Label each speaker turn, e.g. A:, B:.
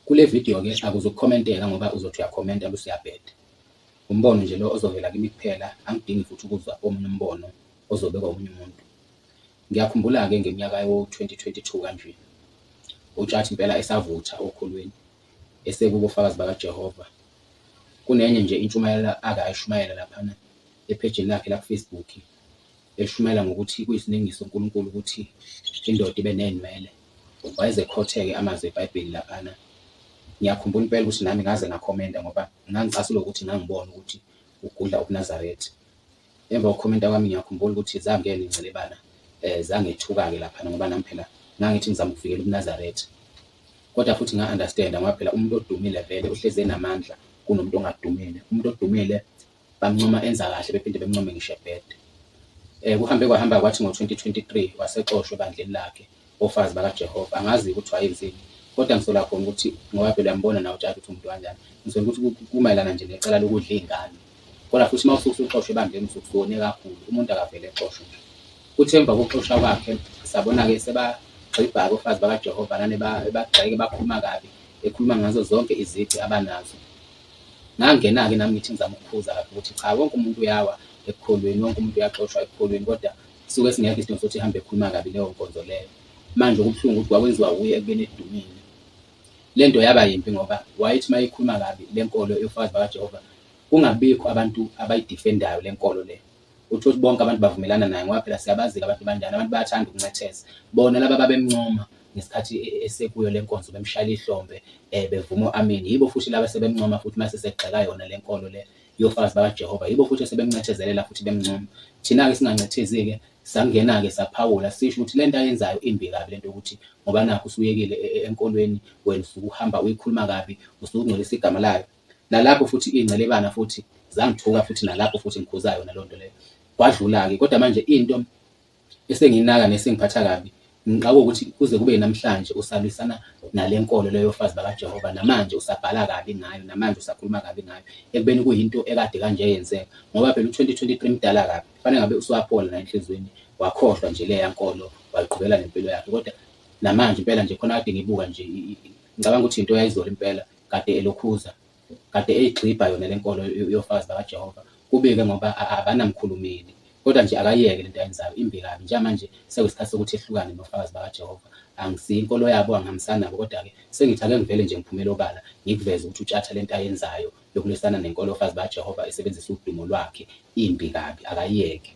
A: Kule video-ke akuzukukhomenteka ngoba uzothi uyakhomenta bese uyabheda. Umbono nje lo ozovela kimi kuphela, angidingi futhi ukuzwa omunye umbono ozobekwa omunye umuntu. Ngiyakhumbula-ke ngeminyaka yo-2022 kanje, uTshathi impela esavutha okhulweni, esekuba ufakazi bakaJehova. Kunenye nje intshumayelo akayishumayela laphana ephejini lakhe la ku-Facebook, eshumayela ngokuthi kuyisinengiso uNkulunkulu ukuthi indoda ibe ney'nwele. Wayezekhothe-ke amazwi eBhayibheli laphana. Ngiyakhumbula impela ukuthi nami ngaze ngakhomenta ngoba ngangicasulwa ukuthi ngangibona ukuthi ugudla ubuNazaretha. Emva kokukhomenta kwami ngiyakhumbula ukuthi zangena ingcilebana, zangethuka-ke laphana ngoba nami phela ngangithi ngizama ukuvikela ubuNazaretha. Kodwa futhi nga-understand-a ngoba phela umuntu odumile vele uhlezi enamandla kunomuntu ongadumile. Umuntu odumile bamncoma enza kahle bephinde bemncome ngisho ebheda. Kuhambe kwahamba kwathi ngo-2023 wasexoshwa ebandleni lakhe ofakazi bakaJehova. Angazi ukuthi wayenzeni, kodwa ngisola khona ukuthi ngoba phela uyambona nawe uTshathi ukuthi umuntu kanjani. Ngisola ukuthi kumayelana nje necala lokudla iy'ngane. Kodwa futhi uma usuxoshwe ebandleni usuke usubone kakhulu, umuntu akavele exoshwe nje. Kuthi emva kokuxoshwa kwakhe sabona-ke sebagxibha-ke ofazi bakaJehova nane bagxeke bakhuluma kabi, ekhuluma ngazo zonke izici abanazo. Ngangena-ke nami ngithi ngizama ukuphuza kabi ukuthi cha, wonke umuntu uyawa ekukholweni, wonke umuntu uyaxoshwa ekukholweni, kodwa suke singekho isidingo sokuthi ihambe ekhuluma kabi leyo nkonzo leyo. Manje okubuhlungu ukuthi kwakwenziwa wuye ekubeni edumile. Le nto yaba yimbi ngoba wayethi uma ekhuluma kabi le nkolo yofakazi bakaJehova, kungabikho abantu abayidifendayo le nkolo le. Utho ukuthi bonke abantu bavumelana naye ngoba phela siyabazi-ke abantu banjani, abantu bayathanda ukunetheza. Bona laba babemncoma ngesikhathi esekuyo le nkonzo bemshayela ihlombe, bevuma u-ameni. Yibo futhi laba sebemncoma futhi mase segxeka yona le nkolo le yofakazi bakaJehova. Yibo futhi sebemncethezelela futhi bemncoma. Thina-ke singancethezi-ke sangena-ke saphawula sisho ukuthi le nto ayenzayo imbi kabi le nto yokuthi ngoba nakho usuyekile enkolweni, wena usuke uhamba uyikhuluma kabi, usuke ungcolisa igama layo. Nalapho futhi iy'ngcilebana futhi zangithuka futhi nalapho futhi ngikhuza yona leyo nto leyo. Kwadlula-ke kodwa manje into esengiyinaka nesengiphatha kabi ngiqaka ukuthi kuze kube namhlanje usalwisana nale nkolo leyo yofakazi bakaJehova, namanje usabhala kabi ngayo, namanje usakhuluma kabi ngayo, ekubeni kuyinto ekade kanje yenzeka. Ngoba phela u-2023 mdala kabi, kufanele ngabe usuyaphola la enhlizweni, wakhohlwa nje leya nkolo, wayiqhubela nempilo yakhe. Kodwa namanje impela nje khona kade ngibuka nje, ngicabanga ukuthi into yayizola impela, kade elokhuza, kade eyigxibha yona le nkolo yofakazi bakaJehova. Kubi-ke ngoba abanamkhulumeli, kodwa nje akayiyeke lento ayenzayo imbi kabi. Njengamanje sekuyisikhathi sokuthi ehlukane nofakazi bakaJehova. Angisiyo inkolo yabo, angihambisani nabo, kodwa-ke sengithi ake ngivele nje ngiphumele obala, ngikuveze ukuthi uTshathi lento ayenzayo yokulwisana nenkolo yofakazi bakaJehova esebenzisa udumo lwakhe imbi kabi, akayiyeke.